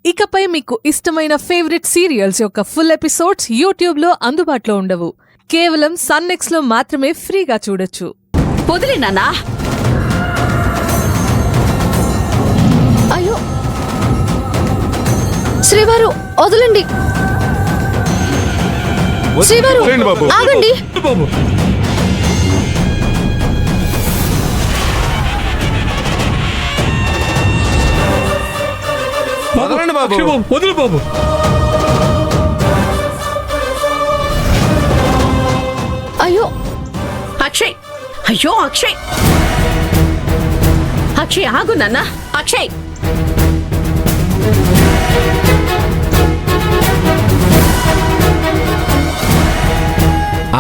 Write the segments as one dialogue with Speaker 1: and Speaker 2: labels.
Speaker 1: ఇకపై మీకు ఇష్టమైన ఫేవరెట్ సీరియల్స్ యొక్క ఫుల్ ఎపిసోడ్స్ యూట్యూబ్లో అందుబాటులో ఉండవు. కేవలం సన్నెక్స్లో మాత్రమే ఫ్రీగా చూడొచ్చు.
Speaker 2: వదిలేనా?
Speaker 3: అయ్యో శ్రీవారు వదలండి. శ్రీవారు ఆగండి.
Speaker 4: వదలండి బాబు,
Speaker 5: వదులు బాబు.
Speaker 3: అయ్యో
Speaker 2: అక్షయ్, అయ్యో అక్షయ్, అక్షయ్ ఆగు నాన్న. అక్షయ్,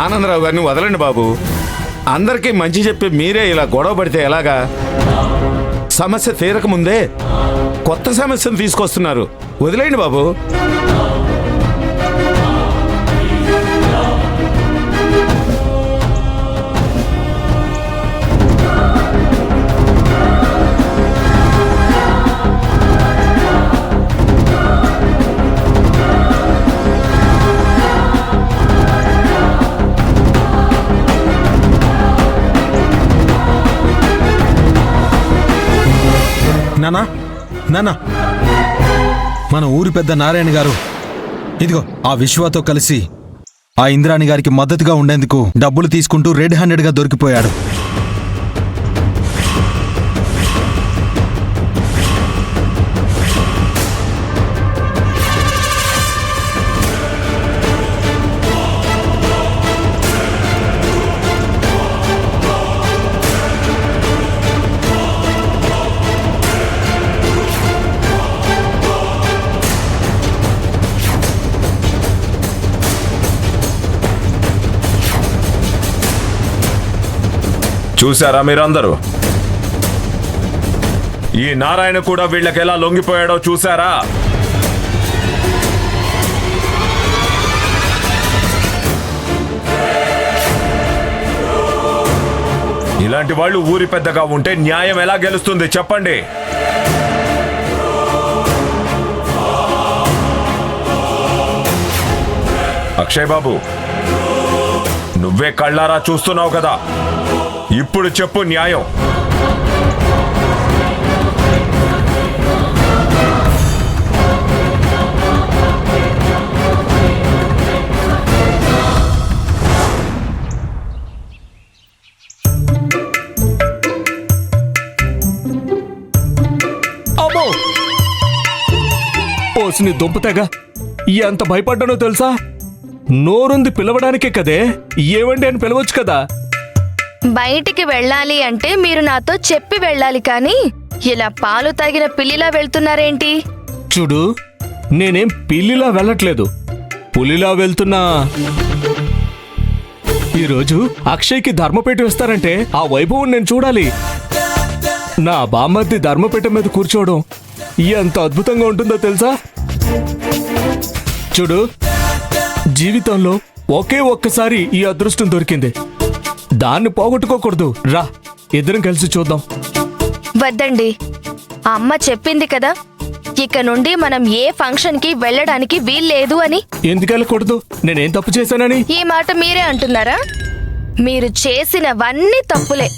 Speaker 4: ఆనందరావు గారిని వదలండి బాబు. అందరికీ మంచి చెప్పి మీరే ఇలా గొడవ పడితే ఎలాగా? సమస్య తీరకముందే కొత్త సమస్యను తీసుకొస్తున్నారు. వదిలేయండి బాబు.
Speaker 5: నానా నానా, మన ఊరి పెద్ద నారాయణ గారు ఇదిగో ఆ విశ్వతో కలిసి ఆ ఇంద్రాణి గారికి మద్దతుగా ఉండేందుకు డబ్బులు తీసుకుంటూ రెడ్ హ్యాండెడ్గా దొరికిపోయాడు.
Speaker 6: చూశారా మీరందరూ? ఈ నారాయణ కూడా వీళ్ళకి ఎలా లొంగిపోయాడో చూశారా? ఇలాంటి వాళ్ళు ఊరి పెద్దగా ఉంటే న్యాయం ఎలా గెలుస్తుంది చెప్పండి? అక్షయ్ బాబు, నువ్వే కళ్ళారా చూస్తున్నావు కదా, ఇప్పుడు చెప్పు న్యాయం.
Speaker 7: అమ్మో, పోసిని దుంపతేగా ఎంత భయపడ్డానో తెలుసా? నోరుంది పిలవడానికే కదే, ఏవండి అని పిలవచ్చు కదా.
Speaker 3: బయటికి వెళ్ళాలి అంటే మీరు నాతో చెప్పి వెళ్ళాలి, కానీ ఇలా పాలు తాగిన పిల్లిలా వెళ్తున్నారేంటి?
Speaker 7: చూడు, నేనేం పిల్లిలా వెళ్ళట్లేదు, పులిలా వెళ్తున్నా. ఈరోజు అక్షయ్కి ధర్మపేట వేస్తారంటే ఆ వైభవం నేను చూడాలి. నా బామ్మర్ది ధర్మపేట మీద కూర్చోవడం ఎంత అద్భుతంగా ఉంటుందో తెలుసా? చూడు, జీవితంలో ఒకే ఒక్కసారి ఈ అదృష్టం దొరికింది, దాన్ని పోగొట్టుకోకూడదు. రా, ఇద్దరం కలిసి చూద్దాం.
Speaker 3: వద్దండి, అమ్మ చెప్పింది కదా, ఇక నుండి మనం ఏ ఫంక్షన్ కి వెళ్ళడానికి వీల్లేదు అని.
Speaker 7: ఎందుకు వెళ్ళకూడదు? నేనేం తప్పు చేశానని?
Speaker 3: ఈ మాట మీరే అంటున్నారా? మీరు చేసినవన్నీ తప్పులే.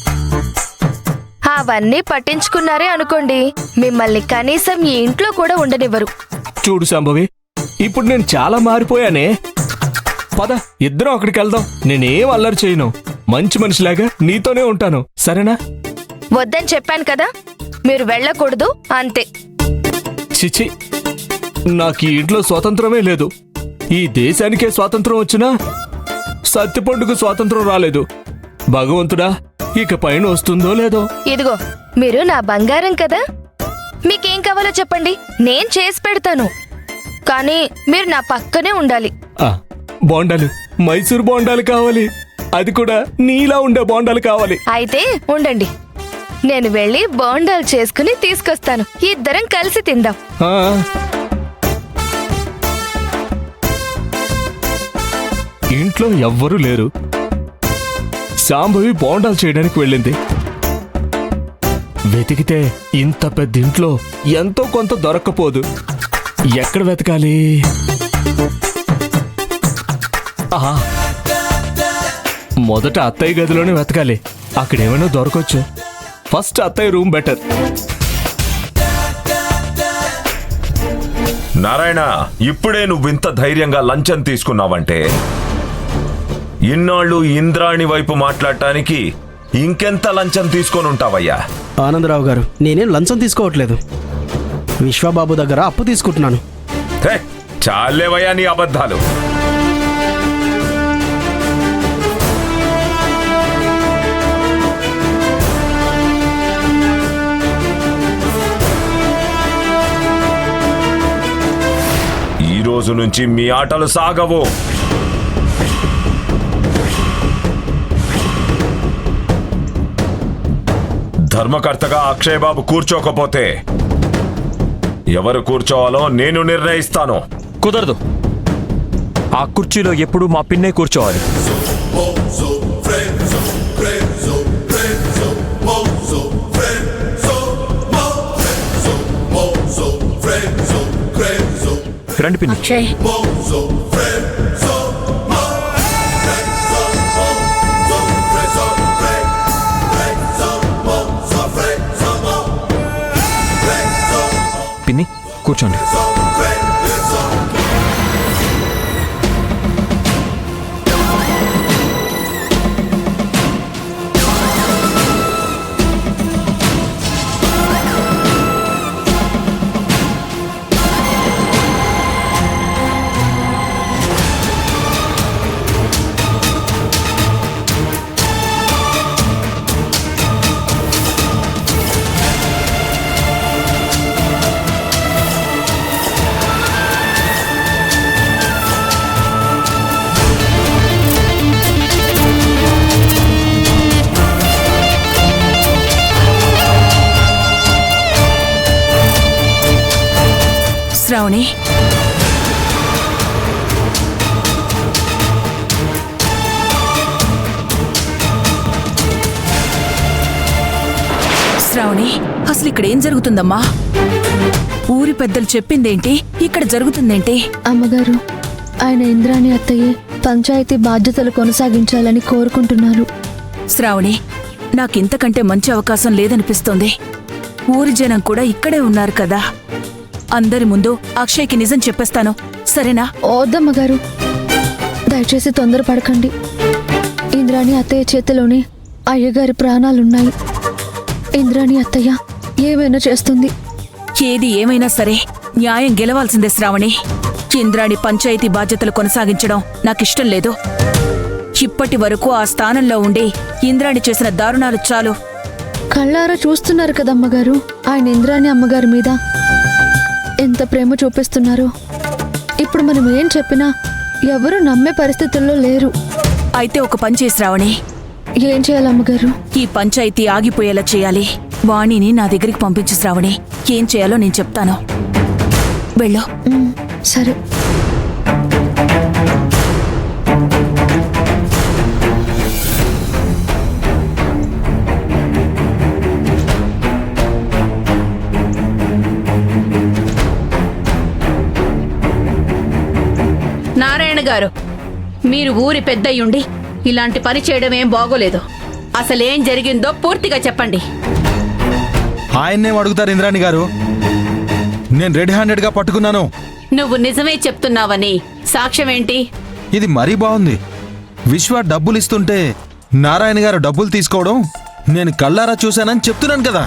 Speaker 3: అవన్నీ పట్టించుకున్నారే అనుకోండి, మిమ్మల్ని కనీసం ఈ ఇంట్లో కూడా ఉండనివ్వరు.
Speaker 7: చూడు శాంభవి, ఇప్పుడు నేను చాలా మారిపోయానే. పద, ఇద్దరం అక్కడికి వెళ్దాం. నేనేం అల్లరి చేయను, మంచి మనిషిలాగా నీతోనే ఉంటాను, సరేనా?
Speaker 3: వద్దని చెప్పాను కదా, మీరు వెళ్ళకూడదు అంతే.
Speaker 7: చిచి, నాకు ఈ ఇంట్లో స్వాతంత్రమే లేదు. ఈ దేశానికే స్వాతంత్రం వచ్చినా సత్తిపండుకు స్వాతంత్రం రాలేదు. భగవంతుడా, ఇక పైన వస్తుందో లేదో.
Speaker 3: ఇదిగో, మీరు నా బంగారం కదా, మీకేం కావాలో చెప్పండి, నేను చేసి పెడతాను. కానీ మీరు నా పక్కనే ఉండాలి.
Speaker 7: బోండాలు, మైసూర్ బోండాలు కావాలి, అది కూడా నీలా ఉండే బోండాలు కావాలి.
Speaker 3: అయితే ఉండండి, నేను వెళ్ళి బోండాలు చేసుకుని తీసుకొస్తాను, ఇద్దరం కలిసి తిందాం.
Speaker 7: ఇంట్లో ఎవ్వరూ లేరు. శాంభవి బోండాలు చేయడానికి వెళ్ళింది. వెతికితే ఇంత పెద్ద ఇంట్లో ఎంతో కొంత దొరక్కపోదు. ఎక్కడ వెతకాలి? ఆహా, మొదట అత్తయ్య గదిలోనే వెతకాలి. అక్కడేమైనా దొరకొచ్చు. ఫస్ట్ అత్తయ్య రూమ్ బెటర్.
Speaker 6: నారాయణ, ఇప్పుడే నువ్వు ఇంత ధైర్యంగా లంచం తీసుకున్నావంటే ఇన్నాళ్ళు ఇంద్రాణి వైపు మాట్లాడటానికి ఇంకెంత లంచం తీసుకొని ఉంటావయ్యా?
Speaker 8: ఆనందరావు గారు, నేనేం లంచం తీసుకోవట్లేదు. విశ్వబాబు దగ్గర అప్పు తీసుకుంటున్నాను.
Speaker 6: హే, చాలేవయ్యా నీ అబద్ధాలు. ఈ రోజు నుంచి మీ ఆటలు సాగవు. ధర్మకర్తగా అక్షయ్ బాబు కూర్చోకపోతే ఎవరు కూర్చోవాలో నేను నిర్ణయిస్తాను.
Speaker 9: కుదరదు. ఆ కుర్చీలో ఎప్పుడూ మా పిన్నే కూర్చోవాలి. రండి పిన్ని.
Speaker 2: అక్షయ్,
Speaker 9: పిన్ని కూర్చోండి.
Speaker 2: శ్రావణి, శ్రావణి, అసలు ఇక్కడ ఏం జరుగుతుందమ్మా? ఊరి పెద్దలు చెప్పిందేంటి? ఇక్కడ జరుగుతుందేంటి?
Speaker 10: అమ్మగారు, ఆయన ఇంద్రాణి అత్తయ్య పంచాయతీ బాధ్యతలు కొనసాగించాలని కోరుకుంటున్నారు.
Speaker 2: శ్రావణి, నాకింతకంటే మంచి అవకాశం లేదనిపిస్తోంది. ఊరి జనం కూడా ఇక్కడే ఉన్నారు కదా. అందరి ముందు అక్షయ్కి నిజం చెప్పేస్తాను, సరేనా?
Speaker 10: వద్దమ్మగారు, దయచేసి తొందరపడకండి. ఇంద్రాణి అత్తయ్య చేతిలోనే అయ్యగారి ప్రాణాలున్నాయి. ఇంద్రాణి అత్తయ్య ఏమైనా చేస్తుంది.
Speaker 2: ఏది ఏమైనా సరే న్యాయం గెలవాల్సిందే శ్రావణి. ఇంద్రాణి పంచాయతీ బాధ్యతలు కొనసాగించడం నాకిష్టం లేదు. ఇప్పటి వరకు ఆ స్థానంలో ఉండి ఇంద్రాణి చేసిన దారుణాలు చాలు.
Speaker 10: కళ్ళారా చూస్తున్నారు కదమ్మగారు, ఆయన ఇంద్రాణి అమ్మగారి మీద ఎంత ప్రేమ చూపిస్తున్నారో. ఇప్పుడు మనం ఏం చెప్పినా ఎవరు నమ్మే పరిస్థితుల్లో లేరు.
Speaker 2: అయితే ఒక పని చేసి శ్రావణి,
Speaker 10: ఏం చేయాలమ్మగారు?
Speaker 2: ఈ పంచాయతీ ఆగిపోయేలా చేయాలి. వాణిని నా దగ్గరికి పంపించు శ్రావణి. ఏం చేయాలో నేను చెప్తాను. వెళ్ళు.
Speaker 10: సరే.
Speaker 2: నారాయణ గారు, మీరు ఊరి పెద్దయ్యుండి ఇలాంటి పని చేయడం ఏం బాగోలేదు. అసలేం జరిగిందో పూర్తిగా చెప్పండి.
Speaker 5: ఆయన్నేం అడుగుతారు ఇంద్రాణి గారు? నేను రెడ్ హ్యాండెడ్ గా పట్టుకున్నాను.
Speaker 2: నువ్వు నిజమే చెప్తున్నావని సాక్ష్యం ఏంటి?
Speaker 5: ఇది మరీ బాగుంది. విశ్వ డబ్బులు ఇస్తుంటే నారాయణ గారు డబ్బులు తీసుకోవడం నేను కళ్ళారా చూశానని చెప్తున్నాను కదా.